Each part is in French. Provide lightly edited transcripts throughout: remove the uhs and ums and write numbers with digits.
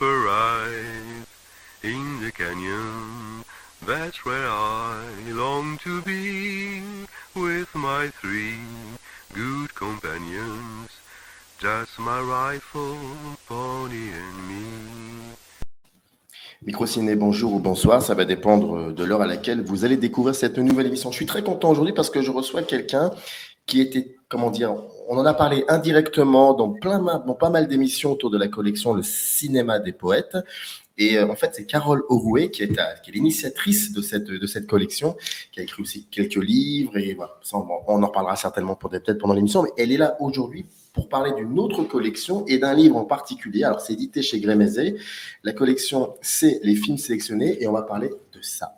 rise in the canyon. That's where I long to be with my three good companions. Just my rifle, pony and me. Microciné, bonjour ou bonsoir, ça va dépendre de l'heure à laquelle vous allez découvrir cette nouvelle émission. Je suis très content aujourd'hui parce que je reçois quelqu'un qui était, comment dire, on en a parlé indirectement dans pas mal d'émissions autour de la collection Le Cinéma des Poètes. Et en fait, c'est Carole Aurouet qui est l'initiatrice de cette collection, qui a écrit aussi quelques livres. Et voilà, ça, on en reparlera certainement peut-être pendant l'émission. Mais elle est là aujourd'hui pour parler d'une autre collection et d'un livre en particulier. Alors, c'est édité chez Gray-Mézé. La collection, c'est les films sélectionnés et on va parler de ça.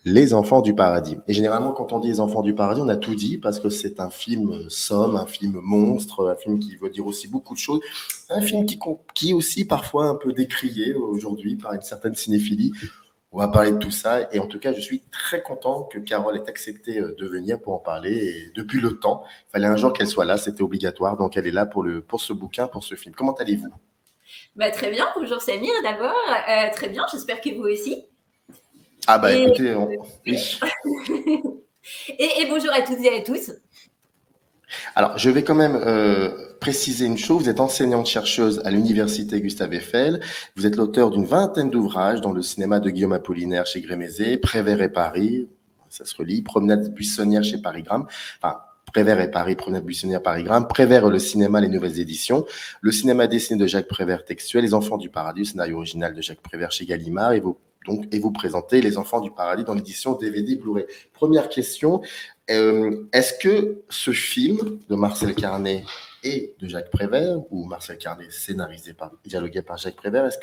Les Enfants du Paradis. Et généralement, quand on dit Les Enfants du Paradis, on a tout dit parce que c'est un film somme, un film monstre, un film qui veut dire aussi beaucoup de choses, un film qui est aussi parfois un peu décrié aujourd'hui par une certaine cinéphilie. On va parler de tout ça et en tout cas, je suis très content que Carole ait accepté de venir pour en parler. Et depuis le temps, il fallait un jour qu'elle soit là, c'était obligatoire. Donc, elle est là pour ce bouquin, pour ce film. Comment allez-vous ? Très bien, bonjour Samir d'abord. Très bien, j'espère que vous aussi. Ah bah écoutez, oui. et bonjour à toutes et à tous. Alors, je vais quand même préciser une chose. Vous êtes enseignante-chercheuse à l'Université Gustave Eiffel. Vous êtes l'auteur d'une vingtaine d'ouvrages dans le cinéma de Guillaume Apollinaire chez Gray-Mézé, Prévert et Paris, ça se relit, Promenade buissonnière chez Paris-Gramme, enfin, Prévert et Paris, Promenade buissonnière Paris-Gramme, Prévert le cinéma, les nouvelles éditions, le cinéma dessiné de Jacques Prévert textuel, Les Enfants du Paradis, scénario original de Jacques Prévert chez Gallimard, et vous présentez Les Enfants du Paradis dans l'édition DVD Blu-ray. Première question, est-ce que ce film de Marcel Carné et de Jacques Prévert, ou Marcel Carné dialogué par Jacques Prévert, est-ce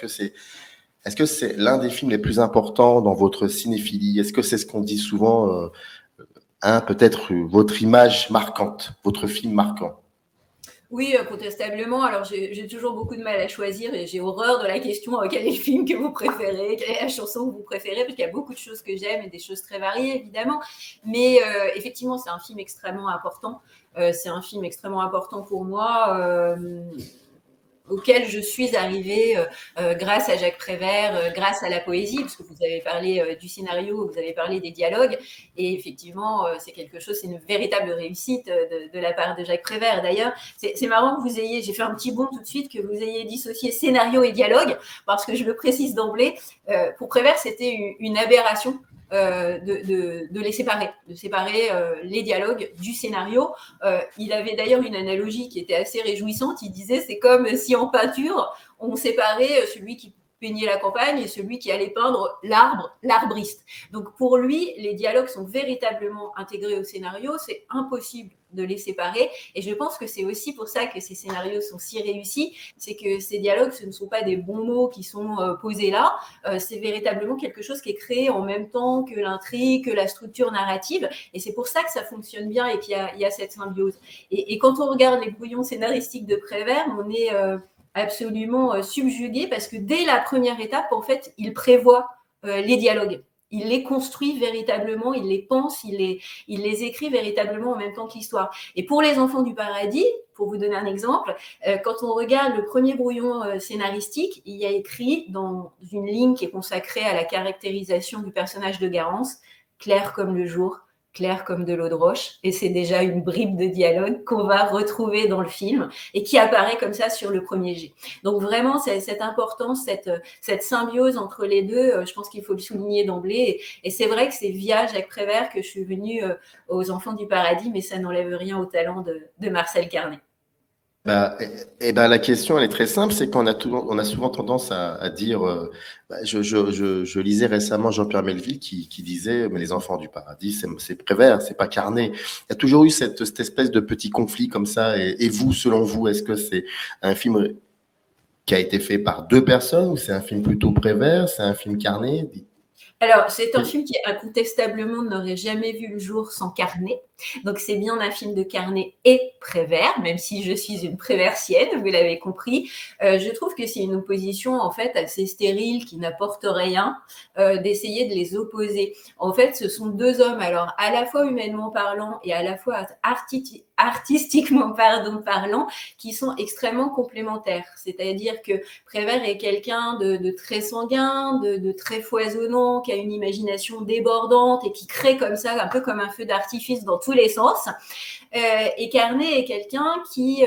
que c'est l'un des films les plus importants dans votre cinéphilie ? Est-ce que c'est ce qu'on dit souvent, peut-être votre image marquante, votre film marquant ? Oui, incontestablement. Alors, j'ai toujours beaucoup de mal à choisir et j'ai horreur de la question quel est le film que vous préférez, quelle est la chanson que vous préférez, parce qu'il y a beaucoup de choses que j'aime et des choses très variées, évidemment. Mais effectivement, c'est un film extrêmement important. C'est un film extrêmement important pour moi, auquel je suis arrivée grâce à Jacques Prévert, grâce à la poésie, parce que vous avez parlé du scénario, vous avez parlé des dialogues, et effectivement, c'est quelque chose, c'est une véritable réussite de la part de Jacques Prévert. D'ailleurs, c'est marrant que j'ai fait un petit bond tout de suite, que vous ayez dissocié scénario et dialogue, parce que je le précise d'emblée, pour Prévert, c'était une aberration de les séparer, de séparer les dialogues du scénario. Il avait d'ailleurs une analogie qui était assez réjouissante. Il disait, c'est comme si en peinture, on séparait celui qui peignait la campagne et celui qui allait peindre l'arbriste. Donc pour lui, les dialogues sont véritablement intégrés au scénario, c'est impossible de les séparer, et je pense que c'est aussi pour ça que ces scénarios sont si réussis, c'est que ces dialogues, ce ne sont pas des bons mots qui sont posés là, c'est véritablement quelque chose qui est créé en même temps que l'intrigue, que la structure narrative, et c'est pour ça que ça fonctionne bien et qu'il y a cette symbiose. Et quand on regarde les brouillons scénaristiques de Prévert, on est absolument subjugué, parce que dès la première étape, en fait, il prévoit les dialogues. Il les construit véritablement, il les pense, il les écrit véritablement en même temps que l'histoire. Et pour Les Enfants du Paradis, pour vous donner un exemple, quand on regarde le premier brouillon scénaristique, il y a écrit dans une ligne qui est consacrée à la caractérisation du personnage de Garance, clair comme le jour, clair comme de l'eau de roche, et c'est déjà une bribe de dialogue qu'on va retrouver dans le film et qui apparaît comme ça sur le premier jet. Donc vraiment, cette importance, cette symbiose entre les deux, je pense qu'il faut le souligner d'emblée, et c'est vrai que c'est via Jacques Prévert que je suis venue aux Enfants du Paradis, mais ça n'enlève rien au talent de Marcel Carné. La question, elle est très simple, c'est qu'on a souvent tendance à dire, je lisais récemment Jean-Pierre Melville qui disait, mais Les Enfants du Paradis, c'est Prévert, c'est pas Carné. Il y a toujours eu cette espèce de petit conflit comme ça, et vous, selon vous, est-ce que c'est un film qui a été fait par deux personnes, ou c'est un film plutôt Prévert, c'est un film Carné ? Alors, c'est un film qui incontestablement n'aurait jamais vu le jour sans Carné. Donc, c'est bien un film de Carnet et Prévert, même si je suis une préversienne, vous l'avez compris. Je trouve que c'est une opposition, en fait, assez stérile, qui n'apporte rien, d'essayer de les opposer. En fait, ce sont deux hommes, alors, à la fois humainement parlant et à la fois artistiquement parlant, qui sont extrêmement complémentaires. C'est-à-dire que Prévert est quelqu'un de très sanguin, de très foisonnant, qui a une imagination débordante et qui crée comme ça, un peu comme un feu d'artifice dans tous les sens. Et Carnet est quelqu'un qui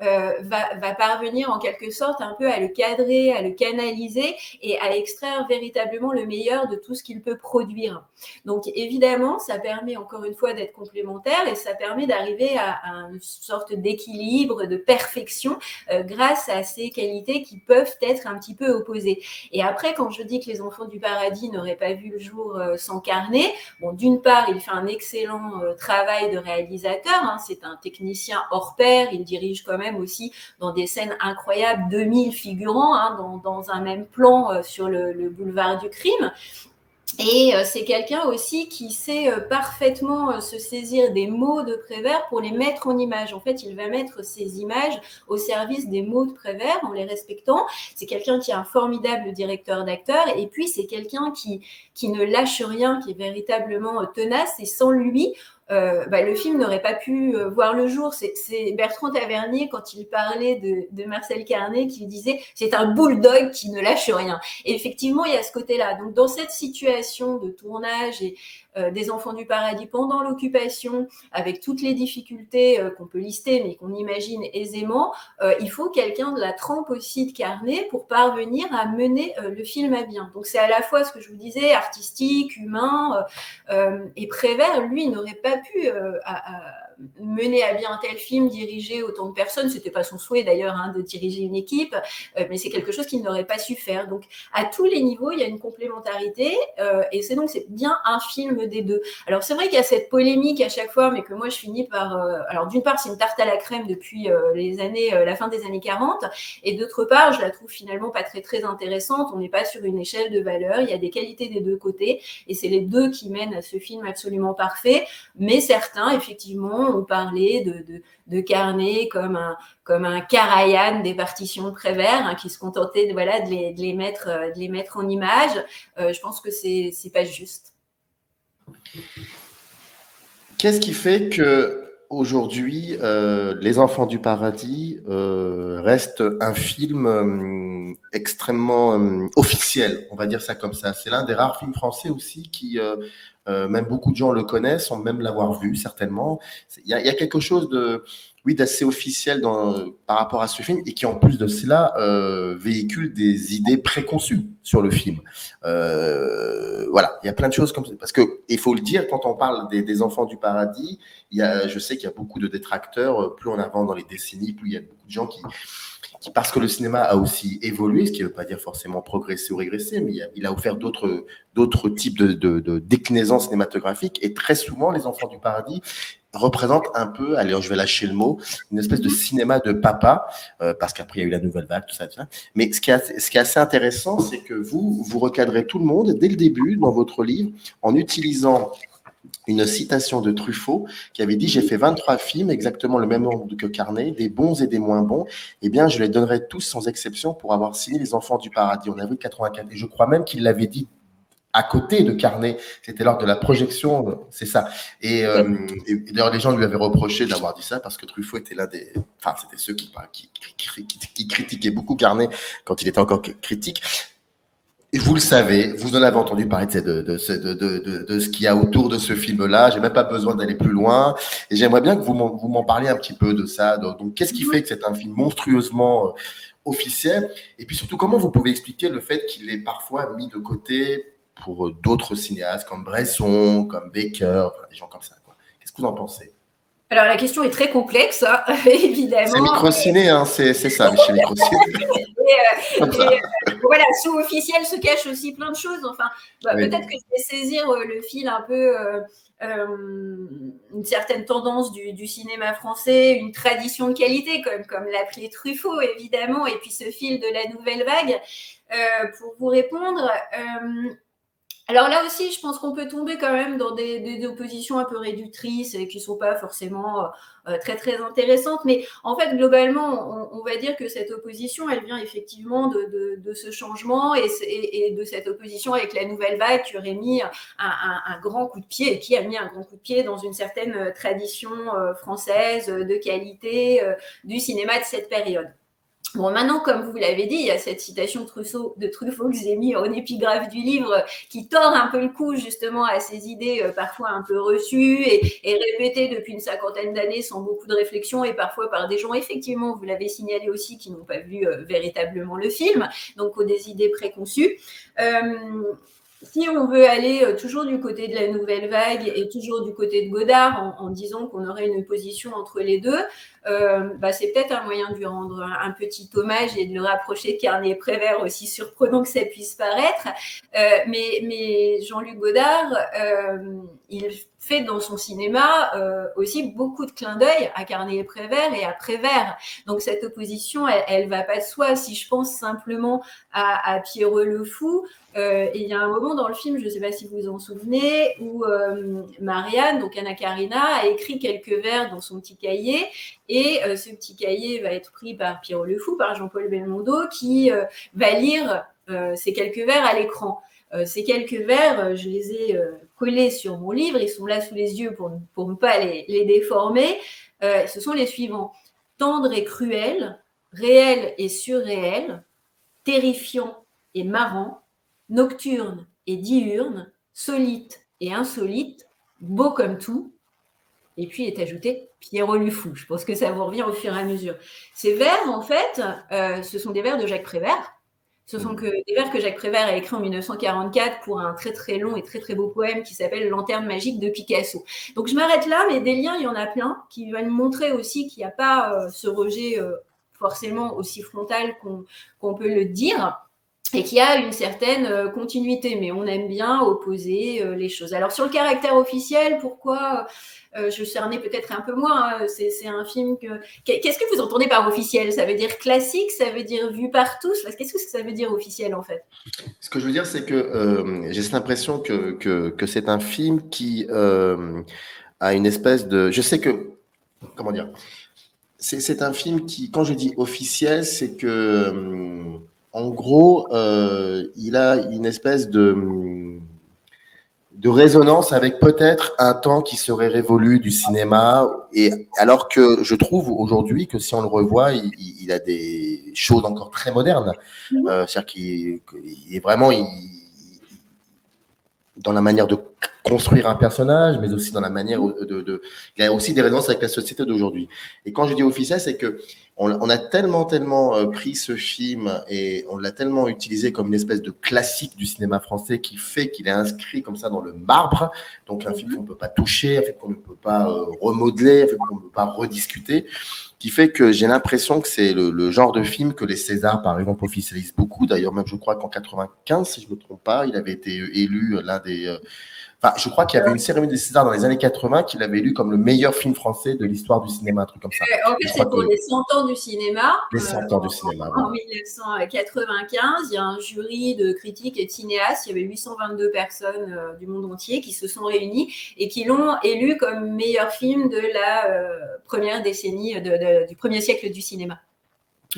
va parvenir en quelque sorte un peu à le cadrer, à le canaliser et à extraire véritablement le meilleur de tout ce qu'il peut produire. Donc évidemment, ça permet encore une fois d'être complémentaire et ça permet d'arriver à une sorte d'équilibre, de perfection grâce à ces qualités qui peuvent être un petit peu opposées. Et après, quand je dis que Les Enfants du Paradis n'auraient pas vu le jour sans Carnet, bon, d'une part, il fait un excellent travail de réalisateur, hein, c'est un technicien hors pair, il dirige quand même aussi dans des scènes incroyables 2000 figurants hein, dans un même plan sur le boulevard du crime. Et c'est quelqu'un aussi qui sait parfaitement se saisir des mots de Prévert pour les mettre en image. En fait, il va mettre ces images au service des mots de Prévert en les respectant. C'est quelqu'un qui est un formidable directeur d'acteurs et puis c'est quelqu'un qui ne lâche rien, qui est véritablement tenace et sans lui, le film n'aurait pas pu voir le jour. C'est Bertrand Tavernier, quand il parlait de Marcel Carnet, qui disait « c'est un bulldog qui ne lâche rien ». Et effectivement, il y a ce côté-là. Donc, dans cette situation de tournage et des Enfants du Paradis pendant l'occupation, avec toutes les difficultés qu'on peut lister, mais qu'on imagine aisément, il faut quelqu'un de la trempe aussi de Carnet pour parvenir à mener le film à bien. Donc, c'est à la fois ce que je vous disais, artistique, humain, et Prévert, lui, n'aurait pas pu mener à bien un tel film, diriger autant de personnes. C'était pas son souhait d'ailleurs hein, de diriger une équipe, mais c'est quelque chose qu'il n'aurait pas su faire. Donc à tous les niveaux, il y a une complémentarité et c'est bien un film des deux. Alors c'est vrai qu'il y a cette polémique à chaque fois, mais que moi je finis par... alors d'une part, c'est une tarte à la crème depuis la fin des années 40, et d'autre part, je la trouve finalement pas très très intéressante. On n'est pas sur une échelle de valeur. Il y a des qualités des deux côtés, et c'est les deux qui mènent à ce film absolument parfait. Mais certains, effectivement, ont parlé de Carnet comme un Karajan des partitions de Prévert, hein, qui se contentait de les mettre en image. Je pense que c'est pas juste. Qu'est-ce qui fait que aujourd'hui, Les Enfants du Paradis reste un film extrêmement officiel, on va dire ça comme ça. C'est l'un des rares films français aussi qui, même beaucoup de gens le connaissent, sans même l'avoir vu certainement. Il y a quelque chose d'assez officiel par rapport à ce film et qui en plus de cela véhicule des idées préconçues sur le film. Voilà, il y a plein de choses comme ça. Parce que, il faut le dire, quand on parle des Enfants du Paradis, je sais qu'il y a beaucoup de détracteurs. Plus on avance dans les décennies, plus il y a beaucoup de gens qui parce que le cinéma a aussi évolué, ce qui ne veut pas dire forcément progresser ou régresser, mais il a offert d'autres types de déclinaisons cinématographiques. Et très souvent, Les Enfants du Paradis représentent un peu, allez, je vais lâcher le mot, une espèce de cinéma de papa, parce qu'après, il y a eu la nouvelle vague, tout ça. Mais ce qui est assez intéressant, c'est que vous recadrez tout le monde dès le début dans votre livre en utilisant une citation de Truffaut qui avait dit « J'ai fait 23 films, exactement le même nombre que Carnet, des bons et des moins bons. Eh bien, je les donnerai tous sans exception pour avoir signé Les Enfants du Paradis en avril 84. » Et je crois même qu'il l'avait dit à côté de Carnet. C'était lors de la projection, c'est ça. Et d'ailleurs, les gens lui avaient reproché d'avoir dit ça parce que Truffaut était l'un des... Enfin, c'était ceux qui critiquaient beaucoup Carnet quand il était encore critique. Et vous le savez, vous en avez entendu parler de ce qu'il y a autour de ce film-là. J'ai même pas besoin d'aller plus loin. Et j'aimerais bien que vous m'en parliez un petit peu de ça. Donc, qu'est-ce qui fait que c'est un film monstrueusement officiel? Et puis surtout, comment vous pouvez expliquer le fait qu'il est parfois mis de côté pour d'autres cinéastes comme Bresson, comme Baker, des gens comme ça, quoi. Qu'est-ce que vous en pensez? Alors, la question est très complexe, hein, évidemment. C'est Microciné, hein, c'est ça, chez Microciné. Voilà, sous officiel se cache aussi plein de choses. Enfin, oui. Peut-être que je vais saisir le fil un peu, une certaine tendance du cinéma français, une tradition de qualité, comme l'appelait Truffaut, évidemment, et puis ce fil de la nouvelle vague. Pour vous répondre, Alors là aussi, je pense qu'on peut tomber quand même dans des oppositions un peu réductrices et qui ne sont pas forcément très, très intéressantes. Mais en fait, globalement, on va dire que cette opposition, elle vient effectivement de ce changement et de cette opposition avec la nouvelle vague qui aurait mis un grand coup de pied, qui a mis un grand coup de pied dans une certaine tradition française de qualité du cinéma de cette période. Bon, maintenant, comme vous l'avez dit, il y a cette citation de Truffaut que j'ai mis en épigraphe du livre qui tord un peu le cou justement à ces idées parfois un peu reçues et répétées depuis une cinquantaine d'années sans beaucoup de réflexion et parfois par des gens, effectivement, vous l'avez signalé aussi, qui n'ont pas vu véritablement le film, donc des idées préconçues. Si on veut aller toujours du côté de la nouvelle vague et toujours du côté de Godard en disant qu'on aurait une opposition entre les deux, c'est peut-être un moyen de lui rendre un petit hommage et de le rapprocher de Carnet et Prévert, aussi surprenant que ça puisse paraître. Mais Jean-Luc Godard, il fait dans son cinéma aussi beaucoup de clins d'œil à Carnet et Prévert et à Prévert. Donc cette opposition, elle va pas de soi. Si je pense simplement à Pierrot le Fou, il y a un moment dans le film, je ne sais pas si vous vous en souvenez, où Marianne, donc Anna Karina, a écrit quelques vers dans son petit cahier et ce petit cahier va être pris par Pierrot le Fou, par Jean-Paul Belmondo, qui va lire ces quelques vers à l'écran. Ces quelques vers, je les ai collés sur mon livre, ils sont là sous les yeux pour ne pas les déformer. Ce sont les suivants. Tendre et cruel, réel et surréel, terrifiant et marrant, nocturne et diurne, solite et insolite, beau comme tout. Et puis est ajouté Pierrot le Fou. Je pense que ça vous revient au fur et à mesure. Ces vers, en fait, ce sont des vers de Jacques Prévert. Ce sont des vers que Jacques Prévert a écrits en 1944 pour un très très long et très très beau poème qui s'appelle Lanterne magique de Picasso. Donc je m'arrête là, mais des liens, il y en a plein qui vont nous montrer aussi qu'il n'y a pas ce rejet forcément aussi frontal qu'on peut le dire. Et qu'il y a une certaine continuité, mais on aime bien opposer les choses. Alors sur le caractère officiel, pourquoi je cernais peut-être un peu moins, hein, c'est un film que... Qu'est-ce que vous entendez par officiel? Ça veut dire classique? Ça veut dire vu par tous? Qu'est-ce que ça veut dire officiel en fait? Ce que je veux dire, c'est que j'ai cette impression que c'est un film qui a une espèce de... Je sais que... Comment dire? C'est un film qui, quand je dis officiel, c'est que... En gros, il a une espèce de résonance avec peut-être un temps qui serait révolu du cinéma, et alors que je trouve aujourd'hui que si on le revoit, il a des choses encore très modernes. C'est-à-dire qu'il est vraiment dans la manière de construire un personnage, mais aussi dans la manière il a aussi des résonances avec la société d'aujourd'hui. Et quand je dis officiel, c'est que on a tellement pris ce film et on l'a tellement utilisé comme une espèce de classique du cinéma français qui fait qu'il est inscrit comme ça dans le marbre. Donc un film qu'on ne peut pas toucher, un film qu'on ne peut pas remodeler, un film qu'on ne peut pas rediscuter, qui fait que j'ai l'impression que c'est le genre de film que les Césars, par exemple, officialisent beaucoup. D'ailleurs, même je crois qu'en 95, si je ne me trompe pas, il avait été élu l'un des... Enfin, je crois qu'il y avait une cérémonie des Césars dans les années 80 qu'il avait élu comme le meilleur film français de l'histoire du cinéma, un truc comme ça. En fait, c'est pour les 100 ans du cinéma. Les 100 ans du cinéma. En 1995, il y a un jury de critiques et de cinéastes. Il y avait 822 personnes du monde entier qui se sont réunies et qui l'ont élu comme meilleur film de la première décennie du premier siècle du cinéma.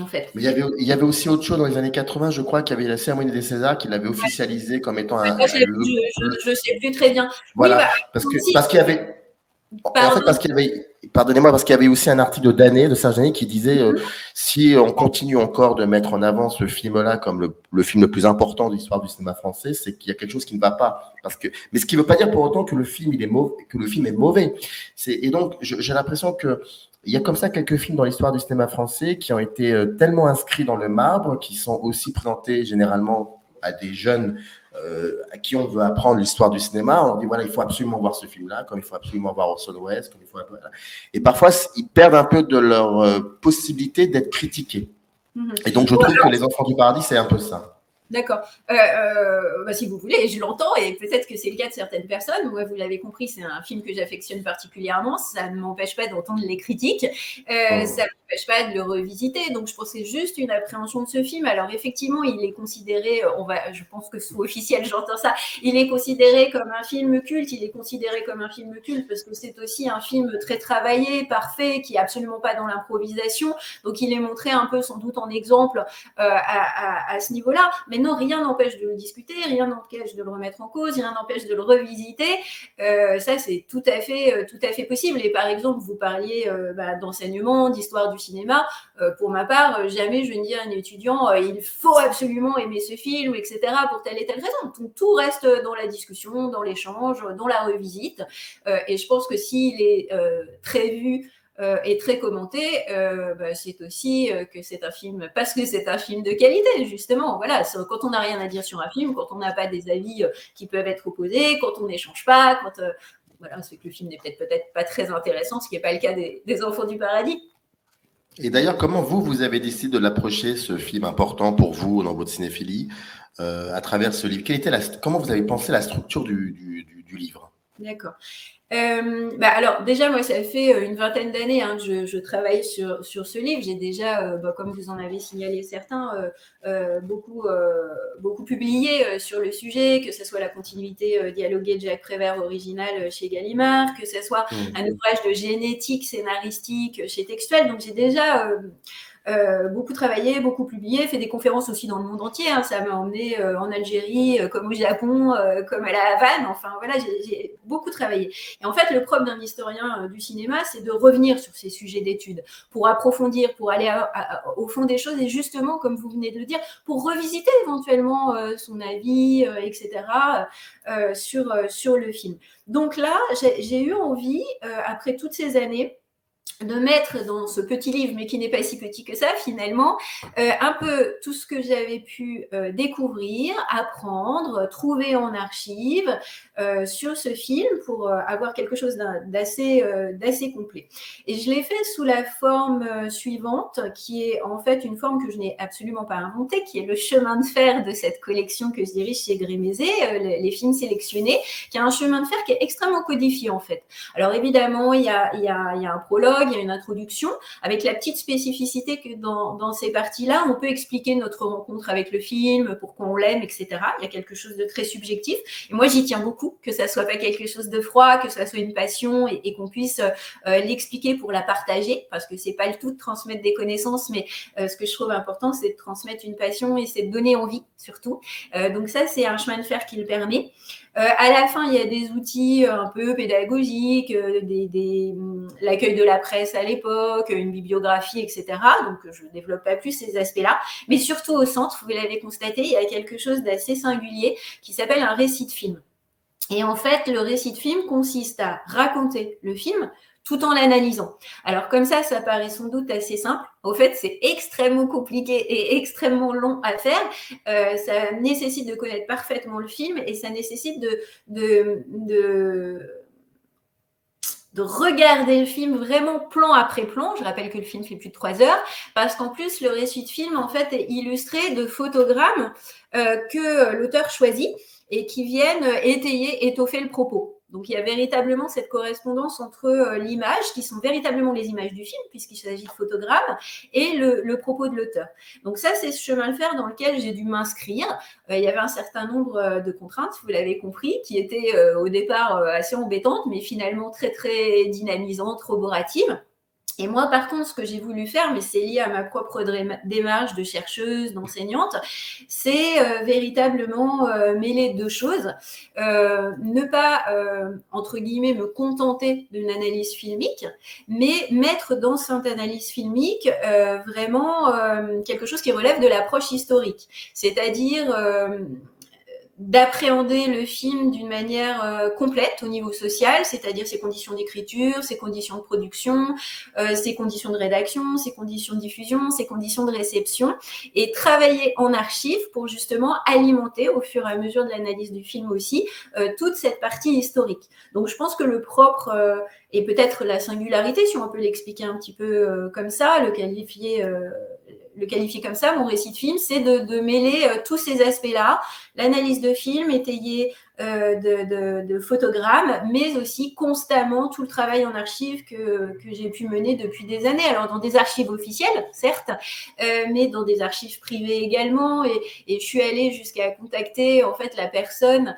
En fait. Mais il y avait aussi autre chose dans les années 80, je crois qu'il y avait la cérémonie des Césars qui l'avait officialisé comme étant un... Je ne sais plus très bien. Voilà, oui, parce qu'il y avait... En fait, parce qu'il y avait, pardonnez-moi, parce qu'il y avait aussi un article de Danet, de Serge Danet, qui disait si on continue encore de mettre en avant ce film-là comme le film le plus important de l'histoire du cinéma français, c'est qu'il y a quelque chose qui ne va pas. Mais ce qui ne veut pas dire pour autant que le film est mauvais. Et donc, j'ai l'impression que il y a comme ça quelques films dans l'histoire du cinéma français qui ont été tellement inscrits dans le marbre, qui sont aussi présentés généralement à des jeunes à qui on veut apprendre l'histoire du cinéma. On leur dit voilà, il faut absolument voir ce film-là, comme il faut absolument voir Orson Welles, comme il faut... Et parfois, ils perdent un peu de leur possibilité d'être critiqués. Et donc, je trouve que Les Enfants du Paradis, c'est un peu ça. D'accord. Si vous voulez, je l'entends et peut-être que c'est le cas de certaines personnes. Moi, vous l'avez compris, c'est un film que j'affectionne particulièrement. Ça ne m'empêche pas d'entendre les critiques. Ça ne m'empêche pas de le revisiter. Donc, je pense que c'est juste une appréhension de ce film. Alors, effectivement, il est considéré, je pense que sous officiel, j'entends ça, il est considéré comme un film culte. Il est considéré comme un film culte parce que c'est aussi un film très travaillé, parfait, qui est absolument pas dans l'improvisation. Donc, il est montré un peu, sans doute, en exemple à ce niveau-là. Mais non, rien n'empêche de le discuter, rien n'empêche de le remettre en cause, rien n'empêche de le revisiter. Ça, c'est tout à fait possible. Et par exemple, vous parliez d'enseignement, d'histoire du cinéma. Pour ma part, jamais je ne dis à un étudiant il faut absolument aimer ce film, etc. pour telle et telle raison. Tout reste dans la discussion, dans l'échange, dans la revisite. Et je pense que s'il est très vu et très commenté, c'est aussi que c'est un film, parce que c'est un film de qualité, justement. Voilà, quand on n'a rien à dire sur un film, quand on n'a pas des avis qui peuvent être opposés, quand on n'échange pas, voilà, c'est que le film n'est peut-être pas très intéressant, ce qui n'est pas le cas des Enfants du Paradis. Et d'ailleurs, comment vous avez décidé de l'approcher, ce film important pour vous dans votre cinéphilie, à travers ce livre? Comment vous avez pensé la structure du livre? D'accord. Alors déjà, moi, ça fait une vingtaine d'années que je travaille sur ce livre. J'ai déjà, comme vous en avez signalé certains, beaucoup publié sur le sujet, que ce soit la continuité dialoguée de Jacques Prévert originale chez Gallimard, que ce soit un ouvrage de génétique scénaristique chez Textuel. Donc j'ai déjà beaucoup travaillé, beaucoup publié, fait des conférences aussi dans le monde entier. Ça m'a emmené en Algérie, comme au Japon, comme à la Havane. Enfin voilà, j'ai beaucoup travaillé. Et en fait, le propre d'un historien du cinéma, c'est de revenir sur ces sujets d'études pour approfondir, pour aller au fond des choses et justement, comme vous venez de le dire, pour revisiter éventuellement son avis, etc. Sur le film. Donc là, j'ai eu envie, après toutes ces années, de mettre dans ce petit livre, mais qui n'est pas si petit que ça finalement, un peu tout ce que j'avais pu découvrir, apprendre, trouver en archives sur ce film pour avoir quelque chose d'assez complet. Et je l'ai fait sous la forme suivante, qui est en fait une forme que je n'ai absolument pas inventée, qui est le chemin de fer de cette collection que je dirige chez Grémézé, les films sélectionnés, qui a un chemin de fer qui est extrêmement codifié en fait. Alors évidemment, il y a un prologue, il y a une introduction, avec la petite spécificité que dans ces parties-là, on peut expliquer notre rencontre avec le film, pourquoi on l'aime, etc. Il y a quelque chose de très subjectif. Et moi, j'y tiens beaucoup, que ça soit pas quelque chose de froid, que ça soit une passion et qu'on puisse l'expliquer pour la partager, parce que c'est pas le tout de transmettre des connaissances, mais ce que je trouve important, c'est de transmettre une passion et c'est de donner envie, surtout. Donc ça, c'est un chemin de fer qui le permet. À la fin, il y a des outils un peu pédagogiques, l'accueil de la presse à l'époque, une bibliographie, etc. Donc, je ne développe pas plus ces aspects-là. Mais surtout au centre, vous l'avez constaté, il y a quelque chose d'assez singulier qui s'appelle un récit de film. Et en fait, le récit de film consiste à raconter le film tout en l'analysant. Alors comme ça paraît sans doute assez simple. Au fait, c'est extrêmement compliqué et extrêmement long à faire. Ça nécessite de connaître parfaitement le film et ça nécessite de regarder le film vraiment plan après plan. Je rappelle que le film fait plus de 3 heures, parce qu'en plus, le récit de film, en fait, est illustré de photogrammes que l'auteur choisit et qui viennent étoffer le propos. Donc, il y a véritablement cette correspondance entre l'image, qui sont véritablement les images du film, puisqu'il s'agit de photogrammes, et le propos de l'auteur. Donc ça, c'est ce chemin de fer dans lequel j'ai dû m'inscrire. Il y avait un certain nombre de contraintes, vous l'avez compris, qui étaient au départ assez embêtantes, mais finalement très, très dynamisantes, corroboratives. Et moi, par contre, ce que j'ai voulu faire, mais c'est lié à ma propre démarche de chercheuse, d'enseignante, c'est véritablement mêler deux choses. Ne pas, entre guillemets, me contenter d'une analyse filmique, mais mettre dans cette analyse filmique vraiment quelque chose qui relève de l'approche historique. C'est-à-dire d'appréhender le film d'une manière complète au niveau social, c'est-à-dire ses conditions d'écriture, ses conditions de production, ses conditions de rédaction, ses conditions de diffusion, ses conditions de réception, et travailler en archive pour justement alimenter au fur et à mesure de l'analyse du film aussi toute cette partie historique. Donc je pense que le propre et peut-être la singularité, si on peut l'expliquer un petit peu comme ça, le qualifier le qualifier comme ça, mon récit de film, c'est de mêler tous ces aspects-là, l'analyse de film étayée de photogrammes, mais aussi constamment tout le travail en archives que j'ai pu mener depuis des années. Alors dans des archives officielles, certes, mais dans des archives privées également. Et je suis allée jusqu'à contacter en fait la personne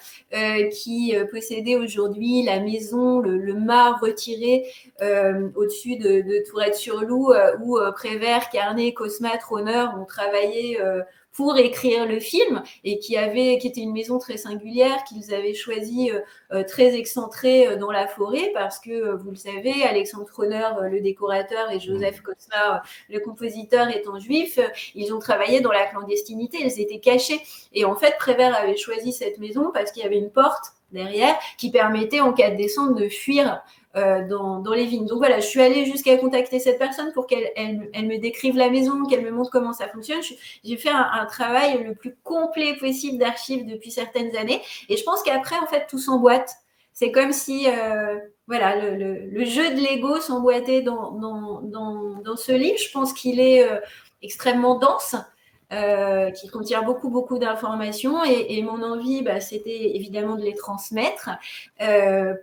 qui possédait aujourd'hui la maison, le mât retiré au-dessus de Tourette-sur-Loup, où Prévert, Carnet, Cosma, Trôner ont travaillé pour écrire le film et qui était une maison très singulière qu'ils avaient choisi très excentrée dans la forêt parce que vous le savez, Alexandre Trôner, le décorateur, et Joseph Cosma, le compositeur, étant juifs, ils ont travaillé dans la clandestinité, ils étaient cachés. Et en fait, Prévert avait choisi cette maison parce qu'il y avait une porte derrière qui permettait en cas de descente de fuir dans les vignes. Donc voilà, je suis allée jusqu'à contacter cette personne pour qu'elle me décrive la maison, qu'elle me montre comment ça fonctionne. J'ai fait un travail le plus complet possible d'archives depuis certaines années et je pense qu'après, en fait, tout s'emboîte. C'est comme si voilà, le jeu de Lego s'emboîtait dans ce livre. Je pense qu'il est extrêmement dense. Qui contient beaucoup d'informations et mon envie, c'était évidemment de les transmettre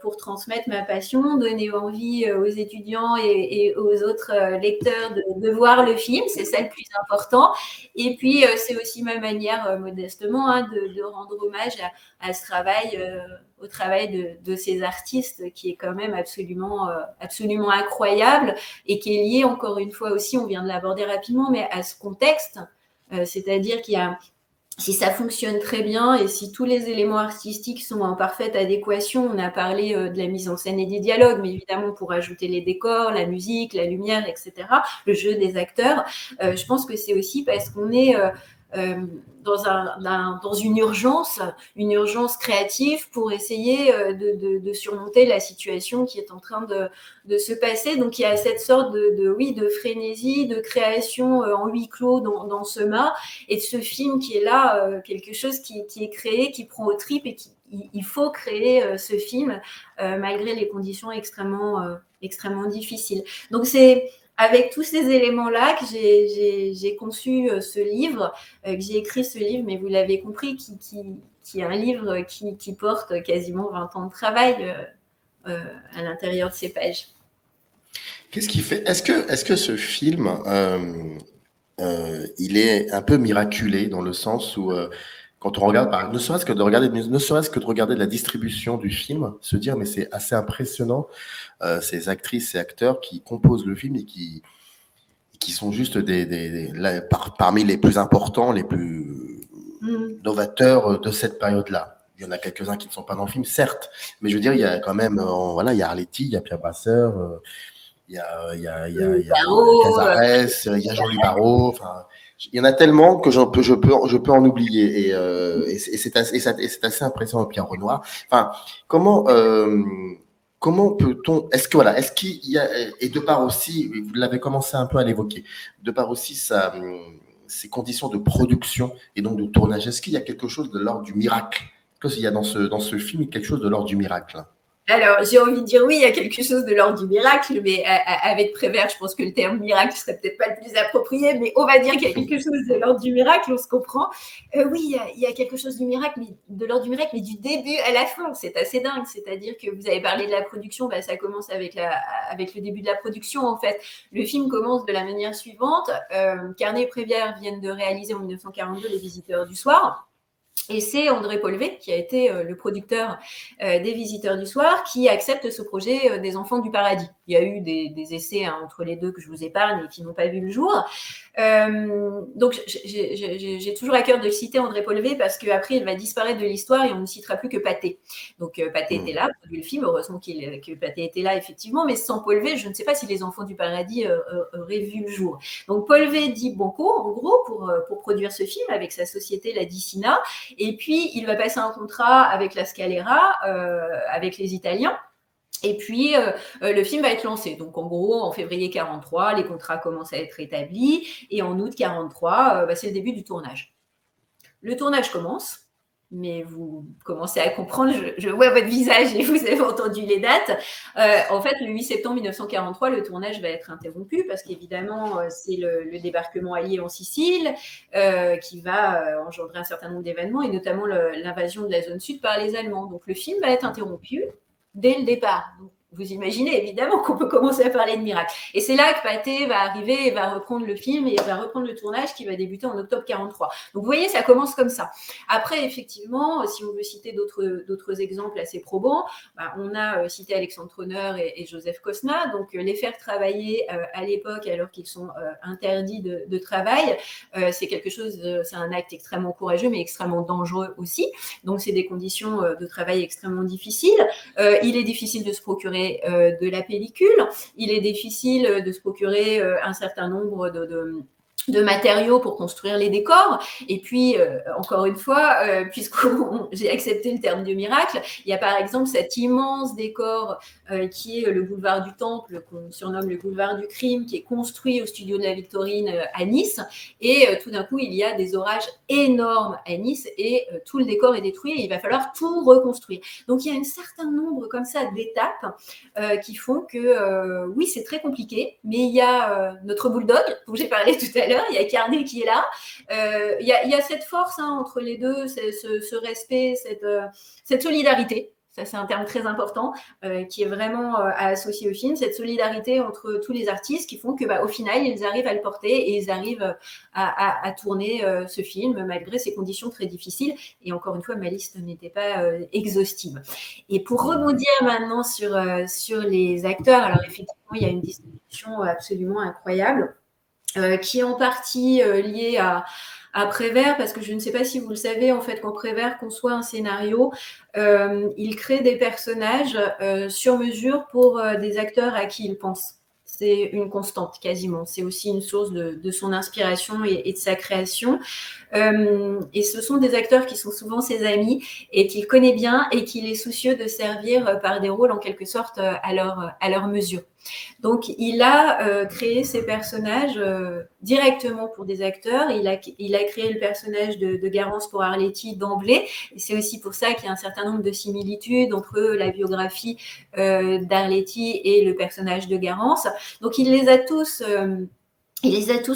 pour transmettre ma passion, donner envie aux étudiants et aux autres lecteurs de voir le film, c'est ça le plus important. Et puis c'est aussi ma manière modestement de rendre hommage à ce travail, au travail de ces artistes qui est quand même absolument incroyable et qui est lié encore une fois aussi, on vient de l'aborder rapidement, mais à ce contexte. C'est-à-dire si ça fonctionne très bien et si tous les éléments artistiques sont en parfaite adéquation, on a parlé de la mise en scène et des dialogues, mais évidemment pour ajouter les décors, la musique, la lumière, etc., le jeu des acteurs, je pense que c'est aussi parce qu'on est dans une urgence créative pour essayer de surmonter la situation qui est en train de se passer. Donc il y a cette sorte de frénésie, de création en huis clos dans ce mât et de ce film qui est là, quelque chose qui est créé, qui prend aux tripes et il faut créer ce film malgré les conditions extrêmement difficiles. Donc c'est avec tous ces éléments-là que j'ai conçu ce livre, que j'ai écrit ce livre, mais vous l'avez compris, qui est un livre qui porte quasiment 20 ans de travail à l'intérieur de ces pages. Qu'est-ce qui fait? Est-ce que ce film, il est un peu miraculé dans le sens où quand on regarde, ne serait-ce que de regarder la distribution du film, se dire mais c'est assez impressionnant ces actrices et acteurs qui composent le film et qui sont juste parmi les plus importants, les plus novateurs de cette période-là. Il y en a quelques-uns qui ne sont pas dans le film, certes, mais je veux dire, il y a quand même, voilà, il y a Arletty, il y a Pierre Brasseur, il y a Cazares, il y a Jean-Louis Barrault, enfin, il y en a tellement que je peux en oublier et c'est assez impressionnant. Pierre Renoir. Enfin, comment peut-on, est-ce qu'il y a, et de part aussi, vous l'avez commencé un peu à l'évoquer, de part aussi ces conditions de production et donc de tournage, est-ce qu'il y a quelque chose de l'ordre du miracle? Est-ce qu'il y a dans ce film quelque chose de l'ordre du miracle? Alors, j'ai envie de dire oui, il y a quelque chose de l'ordre du miracle, mais avec Prévert, je pense que le terme miracle ne serait peut-être pas le plus approprié, mais on va dire qu'il y a quelque chose de l'ordre du miracle, on se comprend. Oui, il y a quelque chose du miracle, mais de l'ordre du miracle, mais du début à la fin, c'est assez dingue. C'est-à-dire que vous avez parlé de la production, ça commence avec le début de la production, en fait. Le film commence de la manière suivante. Carnet et Prévert viennent de réaliser en 1942 Les Visiteurs du soir. Et c'est André Polvé, qui a été le producteur des Visiteurs du soir, qui accepte ce projet des Enfants du paradis. Il y a eu des essais entre les deux que je vous épargne et qui n'ont pas vu le jour. Donc, j'ai toujours à cœur de citer André Polvé parce qu'après, il va disparaître de l'histoire et on ne citera plus que Pathé. Donc, Pathé était là, produit le film. Heureusement que Pathé était là, effectivement. Mais sans Polvé, je ne sais pas si les Enfants du paradis auraient vu le jour. Donc, Polvé dit banco, en gros, pour produire ce film avec sa société, la Dicina. Et puis, il va passer un contrat avec la Scalera, avec les Italiens. Et puis, le film va être lancé. Donc, en gros, en février 43, les contrats commencent à être établis. Et en août 43, c'est le début du tournage. Le tournage commence. mais vous commencez à comprendre, je vois votre visage et vous avez entendu les dates. En fait, le 8 septembre 1943, le tournage va être interrompu parce qu'évidemment, c'est le débarquement allié en Sicile qui va engendrer un certain nombre d'événements et notamment l'invasion de la zone sud par les Allemands. Donc, le film va être interrompu dès le départ. Donc, vous imaginez évidemment qu'on peut commencer à parler de miracle. Et c'est là que Pathé va arriver et va reprendre le film et va reprendre le tournage qui va débuter en octobre 43. Donc vous voyez, ça commence comme ça. Après, effectivement, si on veut citer d'autres exemples assez probants, on a cité Alexandre Troneur et Joseph Cosma. Donc les faire travailler à l'époque alors qu'ils sont interdits de travail, c'est quelque chose, c'est un acte extrêmement courageux mais extrêmement dangereux aussi. Donc c'est des conditions de travail extrêmement difficiles. Il est difficile de se procurer de la pellicule. Il est difficile de se procurer un certain nombre de matériaux pour construire les décors. Et puis, encore une fois, puisque j'ai accepté le terme de miracle, il y a par exemple cet immense décor qui est le boulevard du Temple, qu'on surnomme le boulevard du crime, qui est construit au studio de la Victorine à Nice. Et tout d'un coup, il y a des orages énormes à Nice et tout le décor est détruit et il va falloir tout reconstruire. Donc, il y a un certain nombre comme ça d'étapes qui font que, oui, c'est très compliqué, mais il y a notre bulldog, dont j'ai parlé tout à l'heure, il y a Carnet qui est là. Il y a cette force entre les deux, ce respect, cette solidarité. Ça, c'est un terme très important qui est vraiment à associer au film, cette solidarité entre tous les artistes qui font que, au final, ils arrivent à le porter et ils arrivent à tourner ce film malgré ces conditions très difficiles. Et encore une fois, ma liste n'était pas exhaustive. Et pour rebondir maintenant sur les acteurs, alors effectivement, il y a une distribution absolument incroyable qui est en partie liée à Prévert, parce que je ne sais pas si vous le savez, en fait, quand Prévert conçoit un scénario, il crée des personnages sur mesure pour des acteurs à qui il pense. C'est une constante, quasiment. C'est aussi une source de son inspiration et de sa création. Et ce sont des acteurs qui sont souvent ses amis et qu'il connaît bien et qu'il est soucieux de servir par des rôles, en quelque sorte, à leur mesure. Donc, il a créé ces personnages directement pour des acteurs. Il a créé le personnage de Garance pour Arletty d'emblée. Et c'est aussi pour ça qu'il y a un certain nombre de similitudes entre la biographie d'Arletty et le personnage de Garance. Donc, il les a tous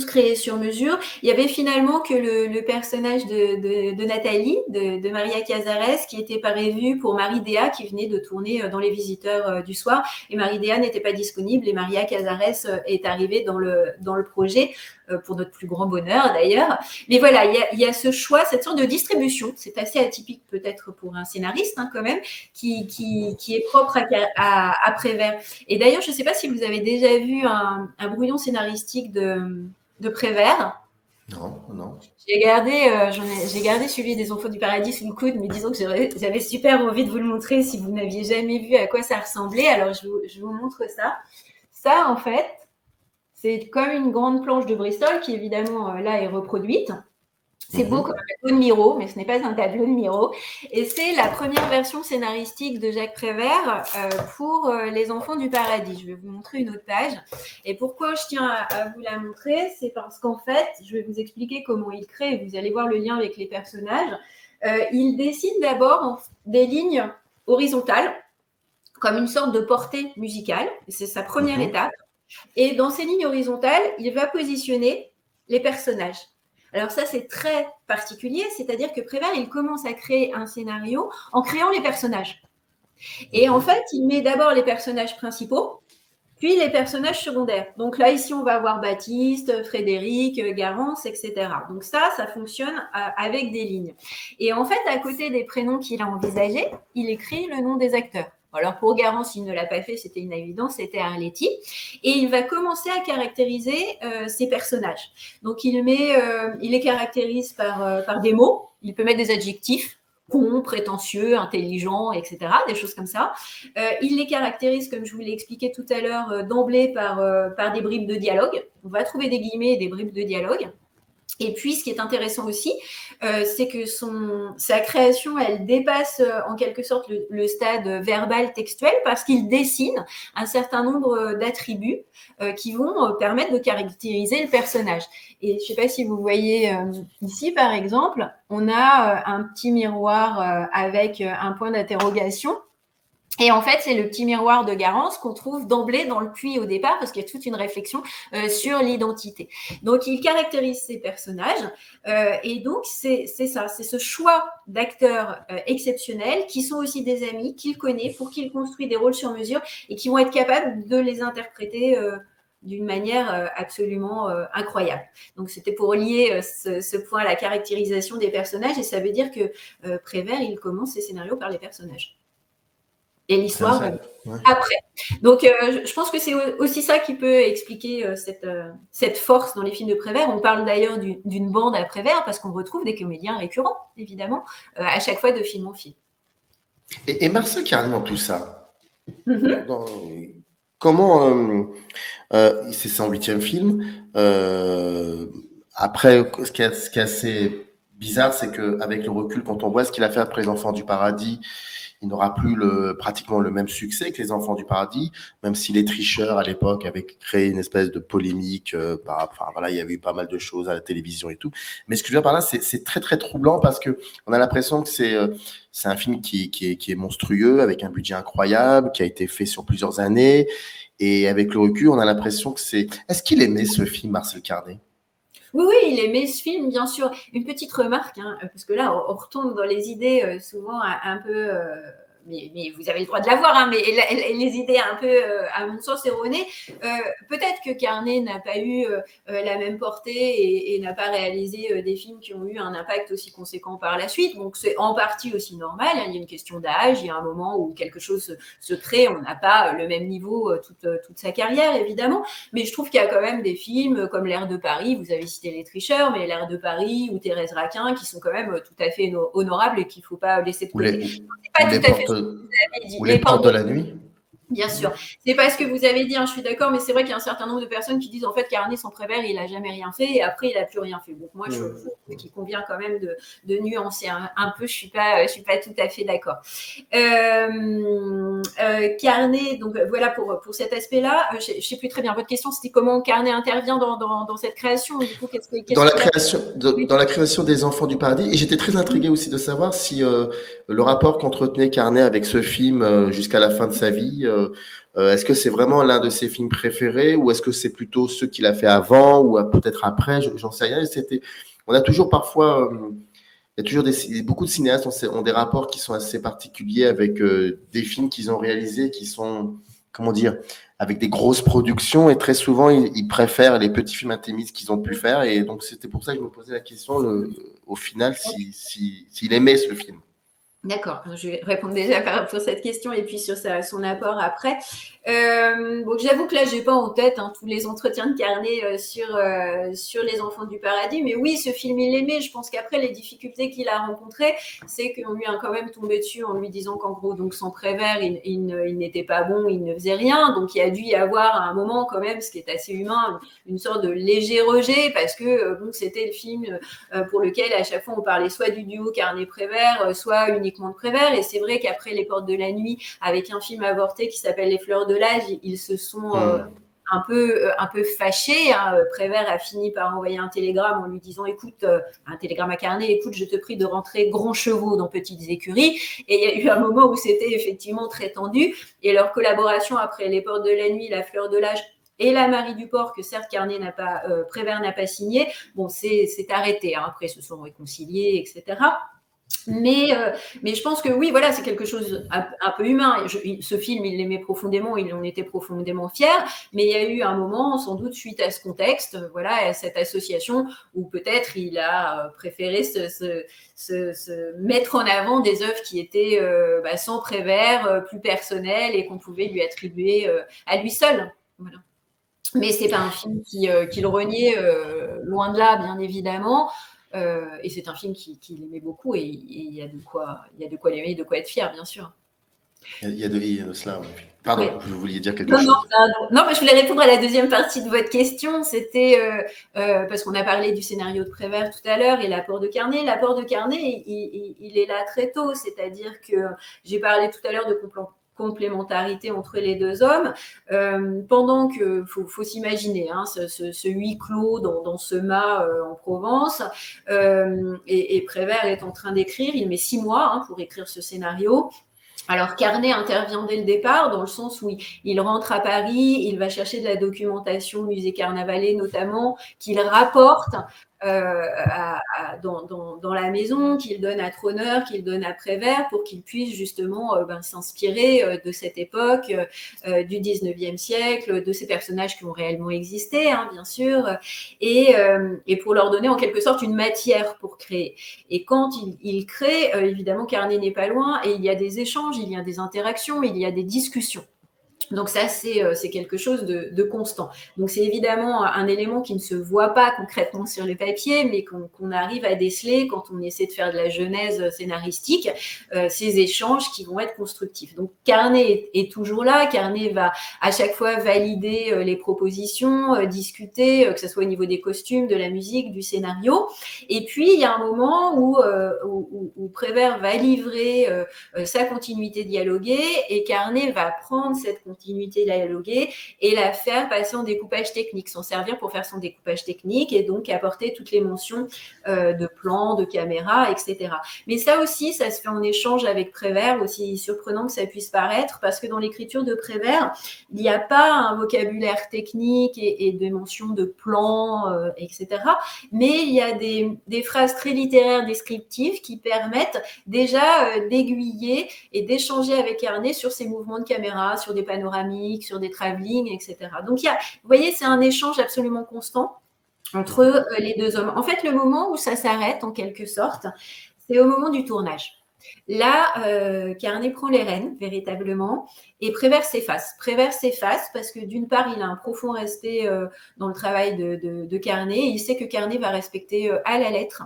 créés sur mesure. Il y avait finalement que le personnage de Nathalie, de Maria Cazares, qui était prévu pour Marie Déa, qui venait de tourner dans Les Visiteurs du soir. Et Marie Déa n'était pas disponible et Maria Cazares est arrivée dans le projet, pour notre plus grand bonheur d'ailleurs. Mais voilà, il y a ce choix, cette sorte de distribution. C'est assez atypique peut-être pour un scénariste quand même, qui est propre à Prévert. Et d'ailleurs, je ne sais pas si vous avez déjà vu un brouillon scénaristique de Prévert. Non. J'ai gardé celui des Enfants du Paradis sous le coude, mais disons que j'avais super envie de vous le montrer si vous n'aviez jamais vu à quoi ça ressemblait. Alors, je vous montre ça. Ça, en fait, c'est comme une grande planche de Bristol qui, évidemment, là, est reproduite. C'est beau comme un tableau de Miro, mais ce n'est pas un tableau de Miro. Et c'est la première version scénaristique de Jacques Prévert pour Les Enfants du Paradis. Je vais vous montrer une autre page. Et pourquoi je tiens à vous la montrer, c'est parce qu'en fait, je vais vous expliquer comment il crée, et vous allez voir le lien avec les personnages. Il dessine d'abord des lignes horizontales, comme une sorte de portée musicale. C'est sa première étape. Et dans ces lignes horizontales, il va positionner les personnages. Alors ça, c'est très particulier, c'est-à-dire que Prévert, il commence à créer un scénario en créant les personnages. Et en fait, il met d'abord les personnages principaux, puis les personnages secondaires. Donc là, ici, on va avoir Baptiste, Frédéric, Garance, etc. Donc ça fonctionne avec des lignes. Et en fait, à côté des prénoms qu'il a envisagés, il écrit le nom des acteurs. Alors pour Garance, il ne l'a pas fait, c'était une évidence, c'était Arletty. Et il va commencer à caractériser ses personnages. Donc il les caractérise par des mots, il peut mettre des adjectifs, con, prétentieux, intelligent, etc., des choses comme ça. Il les caractérise, comme je vous l'ai expliqué tout à l'heure, d'emblée par des bribes de dialogue. On va trouver des guillemets et des bribes de dialogue. Et puis, ce qui est intéressant aussi, c'est que sa création, elle dépasse en quelque sorte le stade verbal textuel parce qu'il dessine un certain nombre d'attributs qui vont permettre de caractériser le personnage. Et je ne sais pas si vous voyez ici, par exemple, on a un petit miroir avec un point d'interrogation. Et en fait, c'est le petit miroir de Garance qu'on trouve d'emblée dans le puits au départ, parce qu'il y a toute une réflexion sur l'identité. Donc, il caractérise ses personnages, et donc c'est ça, c'est ce choix d'acteurs exceptionnels qui sont aussi des amis, qu'il connaît, pour qu'il construit des rôles sur mesure et qui vont être capables de les interpréter d'une manière absolument incroyable. Donc, c'était pour lier ce point à la caractérisation des personnages, et ça veut dire que Prévert, il commence ses scénarios par les personnages. Et l'histoire après. Donc, je pense que c'est aussi ça qui peut expliquer cette force dans les films de Prévert. On parle d'ailleurs d'une bande à Prévert parce qu'on retrouve des comédiens récurrents, évidemment, à chaque fois de film en film. Et Marcel Carné dans tout ça, comment c'est son 8e film. Après, ce qui est assez bizarre, c'est qu'avec le recul, quand on voit ce qu'il a fait après Les Enfants du Paradis, il n'aura plus pratiquement le même succès que Les Enfants du Paradis, même si Les Tricheurs, à l'époque, avaient créé une espèce de polémique. Voilà, il y avait eu pas mal de choses à la télévision et tout. Mais ce que je veux dire par là, c'est très, très troublant parce que on a l'impression que c'est un film qui est monstrueux, avec un budget incroyable, qui a été fait sur plusieurs années. Et avec le recul, on a l'impression que c'est... Est-ce qu'il aimait ce film, Marcel Carné ? Oui, il aimait ce film, bien sûr. Une petite remarque, parce que là, on retombe dans les idées souvent un peu... mais vous avez le droit de l'avoir, mais les idées un peu, à mon sens, erronées. Peut-être que Carné n'a pas eu la même portée et n'a pas réalisé des films qui ont eu un impact aussi conséquent par la suite. Donc, c'est en partie aussi normal. Il y a une question d'âge. Il y a un moment où quelque chose se crée. On n'a pas le même niveau toute sa carrière, évidemment. Mais je trouve qu'il y a quand même des films comme L'Air de Paris. Vous avez cité Les Tricheurs, mais L'Air de Paris ou Thérèse Raquin qui sont quand même tout à fait honorables et qu'il ne faut pas laisser de côté. C'est pas tout à fait ce que vous avez dit. Ou Les Portes de la Nuit. Bien sûr. C'est pas ce que vous avez dit, je suis d'accord, mais c'est vrai qu'il y a un certain nombre de personnes qui disent en fait Carné sans Prévert, il n'a jamais rien fait et après il n'a plus rien fait. Donc moi, je trouve qu'il convient quand même de nuancer un peu. Je suis pas tout à fait d'accord. Carné, donc voilà pour cet aspect-là. Je sais plus très bien votre question. C'était comment Carné intervient dans cette création. Du coup, dans la création des Enfants du Paradis. Et j'étais très intrigué aussi de savoir si le rapport qu'entretenait Carné avec ce film jusqu'à la fin de sa vie. Est-ce que c'est vraiment l'un de ses films préférés ou est-ce que c'est plutôt ceux qu'il a fait avant ou peut-être après, j'en sais rien. On a toujours parfois, il y a toujours beaucoup de cinéastes ont des rapports qui sont assez particuliers avec des films qu'ils ont réalisés qui sont, comment dire, avec des grosses productions et très souvent ils préfèrent les petits films intimistes qu'ils ont pu faire et donc c'était pour ça que je me posais la question au final s'il aimait ce film. D'accord, je vais répondre déjà pour cette question et puis sur son apport après. Bon, j'avoue que là, j'ai pas en tête tous les entretiens de Carné sur Les Enfants du Paradis, mais oui, ce film, il l'aimait. Je pense qu'après, les difficultés qu'il a rencontrées, c'est qu'on lui a quand même tombé dessus en lui disant qu'en gros, donc sans Prévert, il n'était pas bon, il ne faisait rien. Donc, il a dû y avoir à un moment quand même, ce qui est assez humain, une sorte de léger rejet parce que bon, c'était le film pour lequel à chaque fois on parlait soit du duo Carné-Prévert, soit uniquement de Prévert. Et c'est vrai qu'après Les Portes de la Nuit, avec un film avorté qui s'appelle Les Fleurs de l'âge, ils se sont un peu fâchés. Prévert a fini par envoyer un télégramme en lui disant écoute, un télégramme à Carné, écoute, je te prie de rentrer grands chevaux dans Petites Écuries. Et il y a eu un moment où c'était effectivement très tendu. Et leur collaboration après Les Portes de la Nuit, La Fleur de l'âge et La Marie du Port, que certes Prévert n'a pas signé, bon, c'est arrêté. Après, ils se sont réconciliés, etc. Mais je pense que oui, voilà, c'est quelque chose un peu humain. Ce film, il l'aimait profondément, il en était profondément fier. Mais il y a eu un moment, sans doute suite à ce contexte, voilà, à cette association, où peut-être il a préféré se mettre en avant des œuvres qui étaient sans Prévert, plus personnelles et qu'on pouvait lui attribuer à lui seul. Voilà. Mais c'est pas un film qui le reniait, loin de là, bien évidemment. Et c'est un film qu'il aimait beaucoup et il y a de quoi l'aimer et de quoi être fier, bien sûr. Il y a de cela, oui. Pardon, Ouais. vous vouliez dire quelque Non, chose. non, mais je voulais répondre à la deuxième partie de votre question. C'était parce qu'on a parlé du scénario de Prévert tout à l'heure et l'apport de Carnet. L'apport de Carnet, il est là très tôt. C'est-à-dire que j'ai parlé tout à l'heure de complémentarité entre les deux hommes. Pendant que, faut s'imaginer, hein, ce huis clos dans ce mât en Provence, et Prévert est en train d'écrire. Il met 6 mois pour écrire ce scénario. Alors Carnet intervient dès le départ, dans le sens où il rentre à Paris, il va chercher de la documentation au musée Carnavalet notamment, qu'il rapporte dans la maison, qu'il donne à Tronneur, qu'il donne à Prévert, pour qu'il puisse justement s'inspirer de cette époque, du 19e siècle, de ces personnages qui ont réellement existé, bien sûr, et pour leur donner en quelque sorte une matière pour créer. Et quand il crée, évidemment, Carnet n'est pas loin, et il y a des échanges, il y a des interactions, il y a des discussions. Donc ça, c'est quelque chose de constant. Donc c'est évidemment un élément qui ne se voit pas concrètement sur le papier, mais qu'on arrive à déceler quand on essaie de faire de la genèse scénaristique, ces échanges qui vont être constructifs. Donc Carnet est toujours là, Carnet va à chaque fois valider les propositions, discuter, que ce soit au niveau des costumes, de la musique, du scénario. Et puis il y a un moment où Prévert va livrer sa continuité dialoguée, et Carnet va prendre cette continuité dialoguée et la faire passer en découpage technique, s'en servir pour faire son découpage technique, et donc apporter toutes les mentions de plans, de caméra, etc. Mais ça aussi, ça se fait en échange avec Prévert, aussi surprenant que ça puisse paraître, parce que dans l'écriture de Prévert, il n'y a pas un vocabulaire technique et des mentions de plans, etc. Mais il y a des phrases très littéraires descriptives qui permettent déjà d'aiguiller et d'échanger avec Carnet sur ses mouvements de caméra, sur des panoramiques, sur des travelling, etc. Donc, vous voyez, c'est un échange absolument constant entre les deux hommes. En fait, le moment où ça s'arrête, en quelque sorte, c'est au moment du tournage. Là, Carnet prend les rênes, véritablement, et Prévert s'efface. Prévert s'efface parce que, d'une part, il a un profond respect dans le travail de Carnet, et il sait que Carnet va respecter à la lettre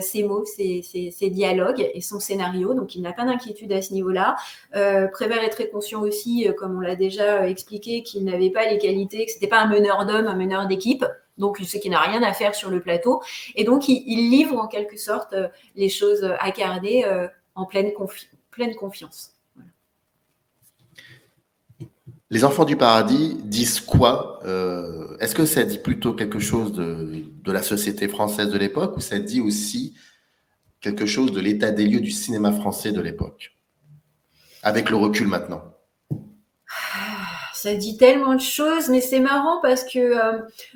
ses mots, ses dialogues et son scénario, donc il n'a pas d'inquiétude à ce niveau-là. Prévert est très conscient aussi, comme on l'a déjà expliqué, qu'il n'avait pas les qualités, que ce n'était pas un meneur d'hommes, un meneur d'équipe, donc il sait qu'il n'a rien à faire sur le plateau, et donc il livre en quelque sorte les choses à Carnet en pleine confiance. Voilà. Les enfants du paradis disent quoi? Est-ce que ça dit plutôt quelque chose de la société française de l'époque, ou ça dit aussi quelque chose de l'état des lieux du cinéma français de l'époque, avec le recul maintenant? Ça dit tellement de choses, mais c'est marrant parce que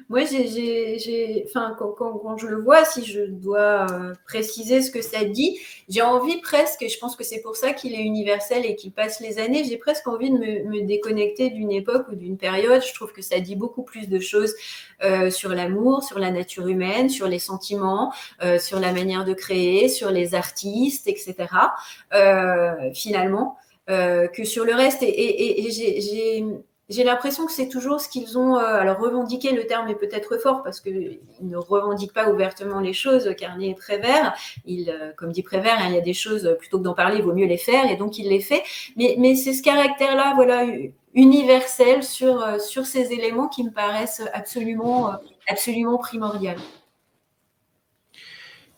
moi, quand je le vois, si je dois préciser ce que ça dit, j'ai envie presque, et je pense que c'est pour ça qu'il est universel et qu'il passe les années, j'ai presque envie de me déconnecter d'une époque ou d'une période. Je trouve que ça dit beaucoup plus de choses sur l'amour, sur la nature humaine, sur les sentiments, sur la manière de créer, sur les artistes, etc. Finalement. Que sur le reste, et j'ai l'impression que c'est toujours ce qu'ils ont. Alors, revendiquer, le terme est peut-être fort parce qu'ils ne revendiquent pas ouvertement les choses. Carnet et Prévert, comme dit Prévert, il y a des choses, plutôt que d'en parler, il vaut mieux les faire, et donc il les fait. Mais c'est ce caractère-là, voilà, universel sur ces éléments qui me paraissent absolument primordiaux.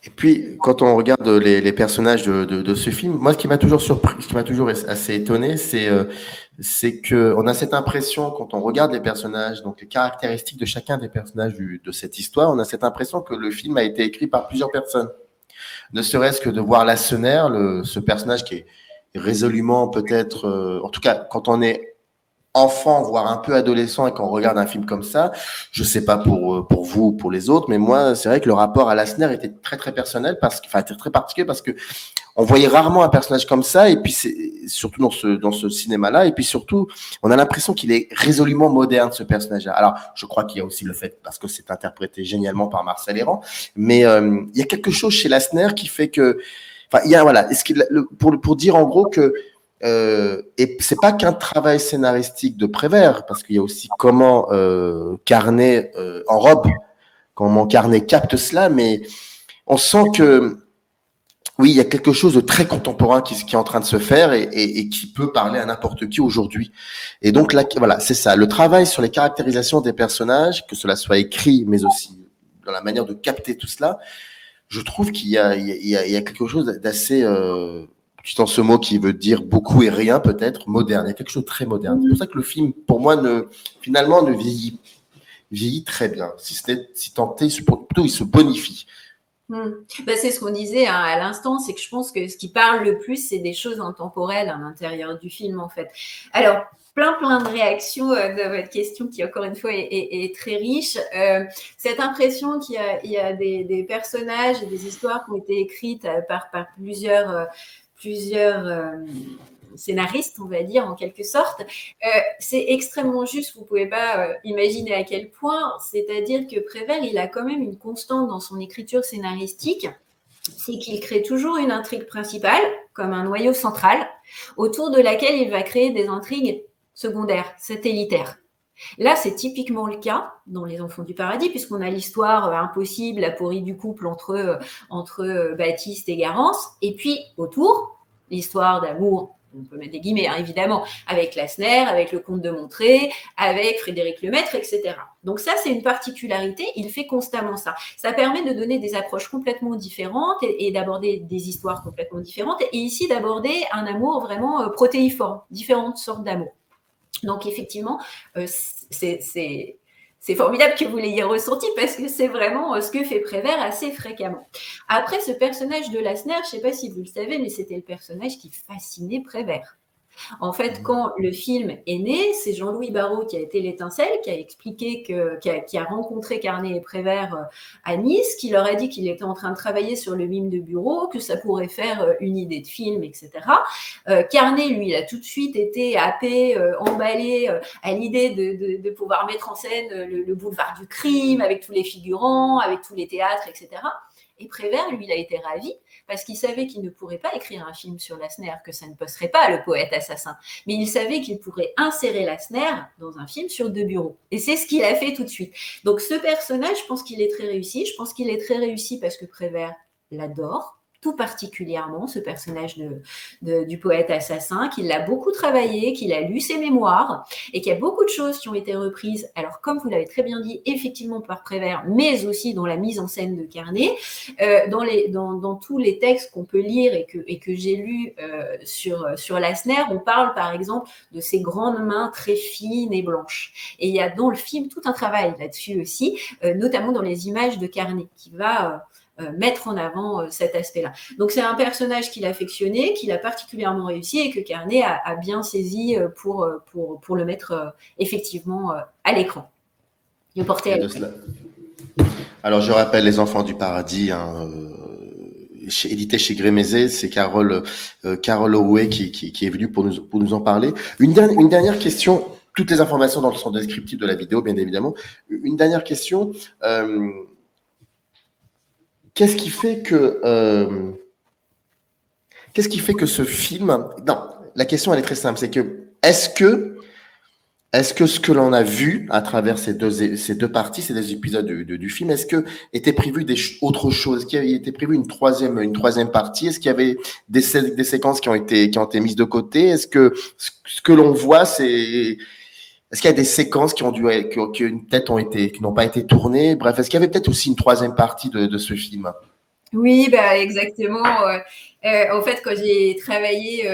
Et puis, quand on regarde les personnages de ce film, moi, ce qui m'a toujours surpris, ce qui m'a toujours assez étonné, c'est que on a cette impression, quand on regarde les personnages, donc les caractéristiques de chacun des personnages de cette histoire, on a cette impression que le film a été écrit par plusieurs personnes. Ne serait-ce que de voir Lacenaire, ce personnage qui est résolument peut-être, en tout cas, quand on est enfant, voire un peu adolescent, et qu'on regarde un film comme ça, je sais pas pour vous ou pour les autres, mais moi, c'est vrai que le rapport à Lacenaire était très très personnel, était très particulier, parce que on voyait rarement un personnage comme ça, et puis c'est surtout dans ce cinéma-là, et puis surtout, on a l'impression qu'il est résolument moderne, ce personnage-là. Alors, je crois qu'il y a aussi le fait, parce que c'est interprété génialement par Marcel Héran, mais il y a quelque chose chez Lacenaire qui fait que, enfin, il y a, voilà, pour dire en gros que et c'est pas qu'un travail scénaristique de Prévert, parce qu'il y a aussi comment Carnet comment Carnet capte cela, mais on sent que Oui, il y a quelque chose de très contemporain qui est en train de se faire et qui peut parler à n'importe qui aujourd'hui. Et donc là, voilà, c'est ça. Le travail sur les caractérisations des personnages, que cela soit écrit, mais aussi dans la manière de capter tout cela, je trouve qu'il y a quelque chose d'assez, tu dans ce mot qui veut dire beaucoup et rien peut-être, moderne. Il y a quelque chose de très moderne. C'est pour ça que le film, pour moi, finalement, ne vieillit très bien. Si tant est, plutôt il se bonifie. Ben, c'est ce qu'on disait hein, à l'instant, c'est que je pense que ce qui parle le plus, c'est des choses intemporelles à l'intérieur du film, en fait. Alors, plein de réactions de votre question qui, encore une fois, est très riche. Cette impression qu'il y a des personnages et des histoires qui ont été écrites par plusieurs scénariste, on va dire, en quelque sorte. C'est extrêmement juste, vous ne pouvez pas imaginer à quel point, c'est-à-dire que Prévert, il a quand même une constante dans son écriture scénaristique, c'est qu'il crée toujours une intrigue principale, comme un noyau central, autour de laquelle il va créer des intrigues secondaires, satellitaires. Là, c'est typiquement le cas dans Les Enfants du Paradis, puisqu'on a l'histoire impossible, la porie du couple entre Baptiste et Garance, et puis autour, l'histoire d'amour, on peut mettre des guillemets, hein, évidemment, avec Lassner, avec le comte de Montré, avec Frédéric Lemaître, etc. Donc ça, c'est une particularité, il fait constamment ça. Ça permet de donner des approches complètement différentes et d'aborder des histoires complètement différentes, et ici d'aborder un amour vraiment protéiforme, différentes sortes d'amour. Donc effectivement, c'est formidable que vous l'ayez ressenti parce que c'est vraiment ce que fait Prévert assez fréquemment. Après, ce personnage de Lassner, je ne sais pas si vous le savez, mais c'était le personnage qui fascinait Prévert. En fait, quand le film est né, c'est Jean-Louis Barrault qui a été l'étincelle, qui a expliqué qui a rencontré Carnet et Prévert à Nice, qui leur a dit qu'il était en train de travailler sur le mime de bureau, que ça pourrait faire une idée de film, etc. Carnet, lui, il a tout de suite été happé, emballé à l'idée de pouvoir mettre en scène le boulevard du crime, avec tous les figurants, avec tous les théâtres, etc. Et Prévert, lui, il a été ravi parce qu'il savait qu'il ne pourrait pas écrire un film sur Lassner, que ça ne passerait pas, le poète assassin. Mais il savait qu'il pourrait insérer Lassner dans un film sur De Bureau. Et c'est ce qu'il a fait tout de suite. Donc ce personnage, je pense qu'il est très réussi. Je pense qu'il est très réussi parce que Prévert l'adore, tout particulièrement, ce personnage du poète assassin, qu'il a beaucoup travaillé, qu'il a lu ses mémoires, et qu'il y a beaucoup de choses qui ont été reprises, alors comme vous l'avez très bien dit, effectivement par Prévert, mais aussi dans la mise en scène de Carnet, dans tous les textes qu'on peut lire et que j'ai lus sur Lassner, on parle par exemple de ses grandes mains très fines et blanches. Et il y a dans le film tout un travail là-dessus aussi, notamment dans les images de Carnet, qui va mettre en avant cet aspect-là. Donc c'est un personnage qu'il a affectionné, qu'il a particulièrement réussi et que Carnet a bien saisi pour le mettre effectivement à l'écran. Le porter à l'écran. Alors je rappelle Les Enfants du Paradis, hein, édité chez Grémézé, c'est Carole Horouet qui est venue pour nous en parler. Une dernière question. Toutes les informations sont descriptives de la vidéo, bien évidemment. Une dernière question. Qu'est-ce qui fait que ce film... Non, la question, elle est très simple. C'est que, est-ce que ce que l'on a vu à travers ces deux parties, ces deux épisodes du film, est-ce que était prévu autre chose? Est-ce qu'il avait été prévu une troisième partie? Est-ce qu'il y avait des séquences qui ont été mises de côté? Est-ce que ce que l'on voit, est-ce qu'il y a des séquences qui n'ont pas été tournées? Bref, est-ce qu'il y avait peut-être aussi une troisième partie de ce film? Oui, bah exactement. En fait, quand j'ai travaillé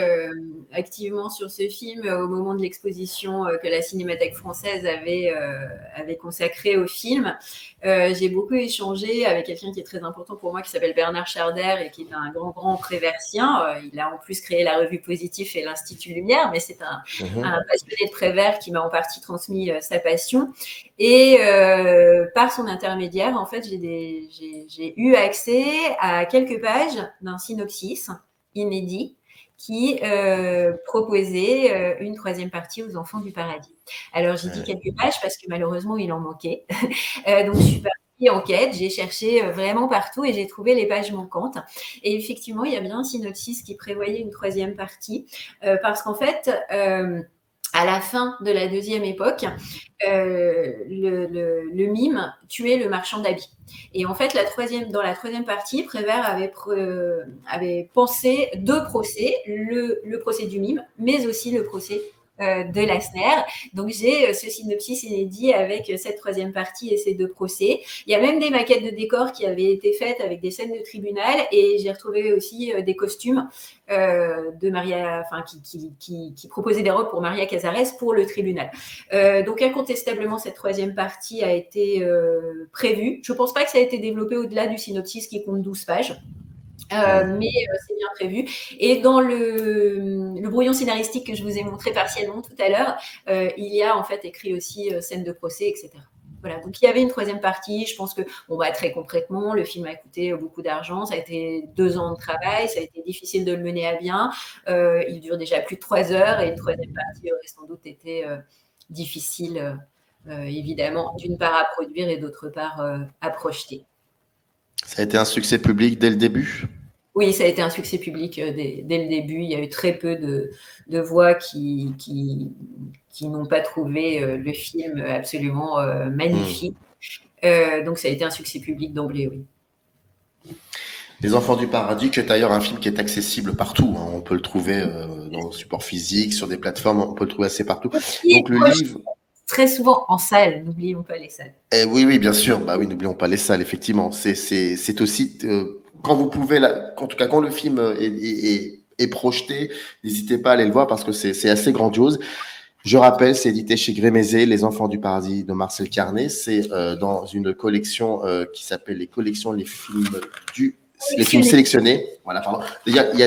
activement sur ce film au moment de l'exposition que la Cinémathèque française avait consacrée au film, j'ai beaucoup échangé avec quelqu'un qui est très important pour moi, qui s'appelle Bernard Charder et qui est un grand préversien. Il a en plus créé la Revue Positif et l'Institut Lumière, mais c'est un passionné de Prévert qui m'a en partie transmis sa passion. Et par son intermédiaire, en fait, j'ai eu accès à quelques pages d'un synopsis inédit qui proposait une troisième partie aux Enfants du Paradis. Alors, j'ai dit quelques pages parce que malheureusement, il en manquait. Donc, je suis partie en quête, j'ai cherché vraiment partout et j'ai trouvé les pages manquantes. Et effectivement, il y a bien un synopsis qui prévoyait une troisième partie parce qu'en fait... à la fin de la deuxième époque, le mime tuait le marchand d'habits. Et en fait, dans la troisième partie, Prévert avait pensé deux procès, le procès du mime, mais aussi le procès de Lassner. Donc j'ai ce synopsis inédit avec cette troisième partie et ces deux procès. Il y a même des maquettes de décors qui avaient été faites avec des scènes de tribunal, et j'ai retrouvé aussi des costumes de Maria, enfin qui proposait des robes pour Maria Casares pour le tribunal. Donc incontestablement, cette troisième partie a été prévue. Je ne pense pas que ça a été développé au-delà du synopsis qui compte 12 pages. Mais c'est bien prévu. Et dans le brouillon scénaristique que je vous ai montré partiellement tout à l'heure, il y a en fait écrit aussi scène de procès, etc. Voilà, donc il y avait une troisième partie. Je pense que, très concrètement, le film a coûté beaucoup d'argent. Ça a été 2 ans de travail. Ça a été difficile de le mener à bien. Il dure déjà plus de 3 heures, et une troisième partie aurait sans doute été difficile, évidemment, d'une part à produire et d'autre part à projeter. Ça a été un succès public dès le début? Oui, ça a été un succès public dès le début. Il y a eu très peu de voix qui n'ont pas trouvé le film absolument magnifique. Donc ça a été un succès public d'emblée, oui. Les Enfants du Paradis, qui est d'ailleurs un film qui est accessible partout. Hein. On peut le trouver dans le support physique, sur des plateformes, on peut le trouver assez partout. Donc le livre... Très souvent en salle, n'oublions pas les salles. Oui, bien sûr. Bah oui, n'oublions pas les salles, effectivement. C'est aussi... quand vous pouvez, en tout cas quand le film est projeté, n'hésitez pas à aller le voir parce que c'est assez grandiose. Je rappelle, c'est édité chez Grémézé, Les Enfants du Paradis de Marcel Carné. C'est dans une collection qui s'appelle les films sélectionnés. Voilà, pardon.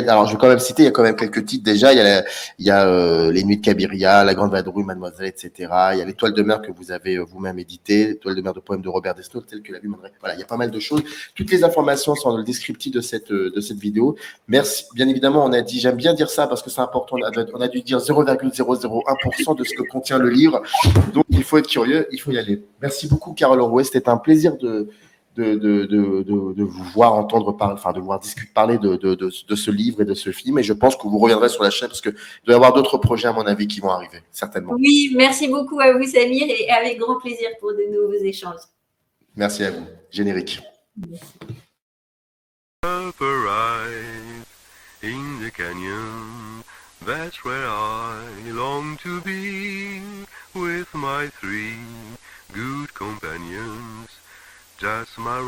Alors, je vais quand même citer, il y a quand même quelques titres déjà. Il y a Les Nuits de Cabiria, La Grande Vadrouille, Mademoiselle, etc. Il y a Les Toiles de mer que vous avez vous-même édité, Toiles de mer de poèmes de Robert Desnos, tel que l'a vu Mademoiselle. Voilà, il y a pas mal de choses. Toutes les informations sont dans le descriptif de cette vidéo. Merci. Bien évidemment, on a dit, j'aime bien dire ça parce que c'est important. On a dû dire 0,001% de ce que contient le livre. Donc, il faut être curieux, il faut y aller. Merci beaucoup, Carole Orouet. C'était un plaisir de vous voir de voir parler de ce livre et de ce film. Et je pense que vous reviendrez sur la chaîne parce que il doit y avoir d'autres projets, à mon avis, qui vont arriver, certainement. Oui, merci beaucoup à vous, Samir, et avec grand plaisir pour de nouveaux échanges. Merci à vous. Générique. In the canyon, that's where I long to be, with my 3 good companions, just my